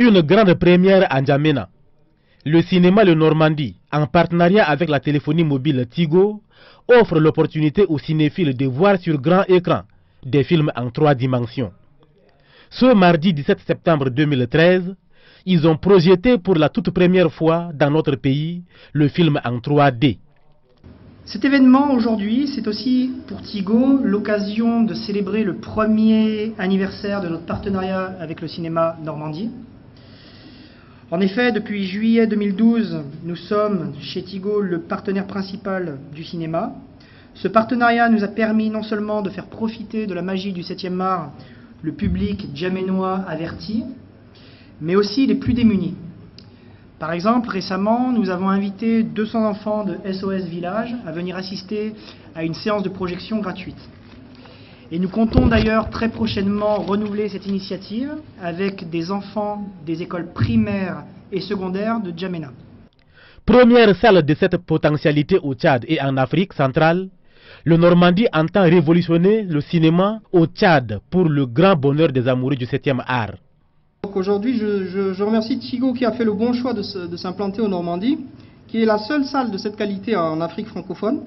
Une grande première à N'Djamena. Le cinéma Le Normandie, en partenariat avec la téléphonie mobile Tigo, offre l'opportunité aux cinéphiles de voir sur grand écran des films en 3 dimensions. Ce mardi 17 septembre 2013, ils ont projeté pour la toute première fois dans notre pays le film en 3D. Cet événement aujourd'hui, c'est aussi pour Tigo l'occasion de célébrer le premier anniversaire de notre partenariat avec le cinéma Normandie. En effet, depuis juillet 2012, nous sommes chez Tigo le partenaire principal du cinéma. Ce partenariat nous a permis non seulement de faire profiter de la magie du 7e art le public djaménois averti, mais aussi les plus démunis. Par exemple, récemment, nous avons invité 200 enfants de SOS Village à venir assister à une séance de projection gratuite. Et nous comptons d'ailleurs très prochainement renouveler cette initiative avec des enfants des écoles primaires et secondaires de N'Djamena. Première salle de cette potentialité au Tchad et en Afrique centrale, le Normandie entend révolutionner le cinéma au Tchad pour le grand bonheur des amoureux du 7e art. Aujourd'hui, je remercie Tigo qui a fait le bon choix de s'implanter au Normandie, qui est la seule salle de cette qualité en Afrique francophone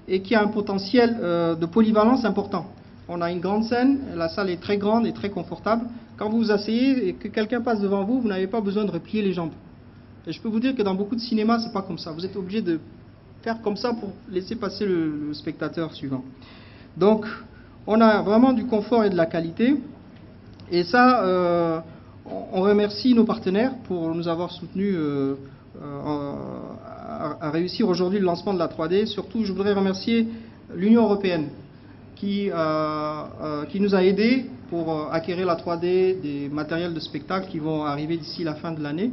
et qui a un potentiel de polyvalence important. On a une grande scène, la salle est très grande et très confortable. Quand vous vous asseyez et que quelqu'un passe devant vous, vous n'avez pas besoin de replier les jambes. Et je peux vous dire que dans beaucoup de cinémas, c'est pas comme ça. Vous êtes obligé de faire comme ça pour laisser passer le spectateur suivant. Donc, on a vraiment du confort et de la qualité. Et ça, on remercie nos partenaires pour nous avoir soutenus à réussir aujourd'hui le lancement de la 3D. Surtout, je voudrais remercier l'Union européenne qui nous a aidés pour acquérir la 3D des matériels de spectacle qui vont arriver d'ici la fin de l'année.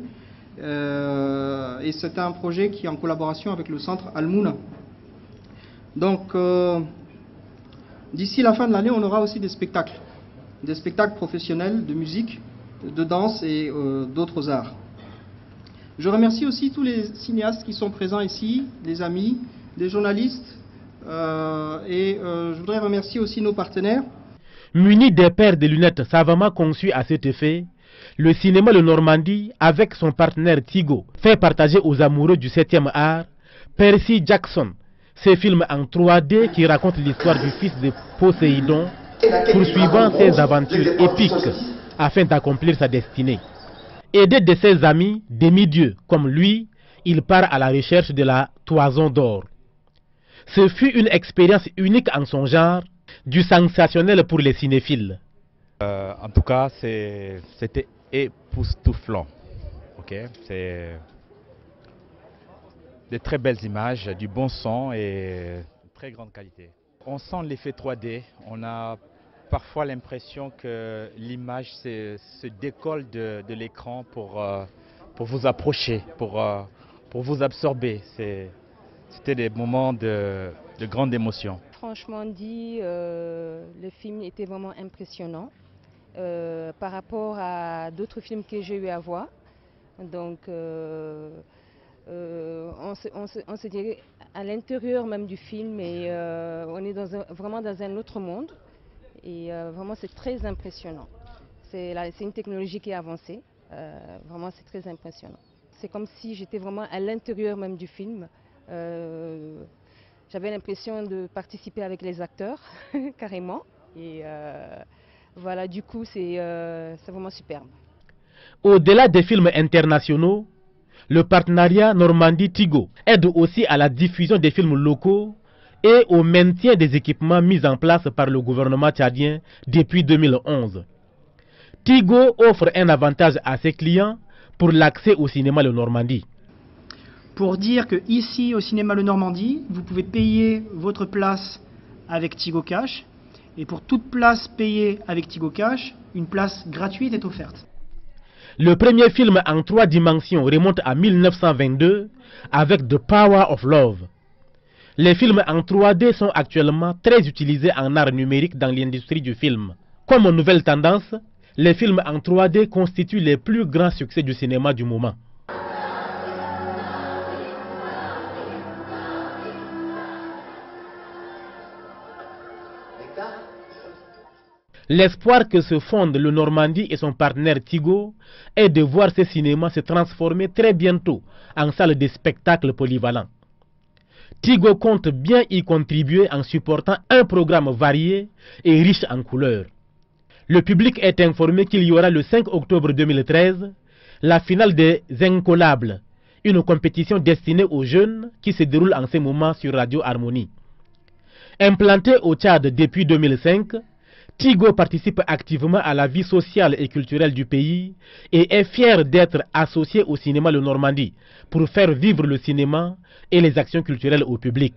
Et c'est un projet qui est en collaboration avec le centre Al-Mouna. Donc, d'ici la fin de l'année, on aura aussi des spectacles professionnels de musique, de danse et d'autres arts. Je remercie aussi tous les cinéastes qui sont présents ici, des amis, des journalistes, je voudrais remercier aussi nos partenaires. Muni des paires de lunettes savamment conçues à cet effet, le cinéma Le Normandie, avec son partenaire Tigo, fait partager aux amoureux du 7e art Percy Jackson, ces films en 3D qui racontent l'histoire du fils de Poséidon, poursuivant ses aventures épiques afin d'accomplir sa destinée. Aidé de ses amis, demi-dieux comme lui, il part à la recherche de la toison d'or. Ce fut une expérience unique en son genre, du sensationnel pour les cinéphiles. En tout cas, c'était époustouflant. Okay? C'est de très belles images, du bon son et très grande qualité. On sent l'effet 3D, on a parfois l'impression que l'image se décolle de l'écran pour vous approcher, pour vous absorber. C'était des moments de grande émotion. Franchement dit, le film était vraiment impressionnant par rapport à d'autres films que j'ai eu à voir. Donc, on se dirait à l'intérieur même du film et on est vraiment dans un autre monde. Et vraiment, c'est très impressionnant. C'est une technologie qui est avancée. Vraiment, c'est très impressionnant. C'est comme si j'étais vraiment à l'intérieur même du film. J'avais l'impression de participer avec les acteurs, carrément. Et voilà, du coup, c'est vraiment superbe. Au-delà des films internationaux, le partenariat Normandie-Tigo aide aussi à la diffusion des films locaux et au maintien des équipements mis en place par le gouvernement tchadien depuis 2011. Tigo offre un avantage à ses clients pour l'accès au cinéma Le Normandie. Pour dire que ici au cinéma Le Normandie, vous pouvez payer votre place avec Tigo Cash et pour toute place payée avec Tigo Cash, une place gratuite est offerte. Le premier film en 3 dimensions remonte à 1922 avec The Power of Love. Les films en 3D sont actuellement très utilisés en art numérique dans l'industrie du film. Comme nouvelle tendance, les films en 3D constituent les plus grands succès du cinéma du moment. L'espoir que se fondent le Normandie et son partenaire Tigo est de voir ces cinémas se transformer très bientôt en salles de spectacle polyvalents. Tigo compte bien y contribuer en supportant un programme varié et riche en couleurs. Le public est informé qu'il y aura le 5 octobre 2013 la finale des Incollables, une compétition destinée aux jeunes qui se déroule en ce moment sur Radio Harmonie. Implanté au Tchad depuis 2005, Tigo participe activement à la vie sociale et culturelle du pays et est fier d'être associé au cinéma Le Normandie pour faire vivre le cinéma et les actions culturelles au public.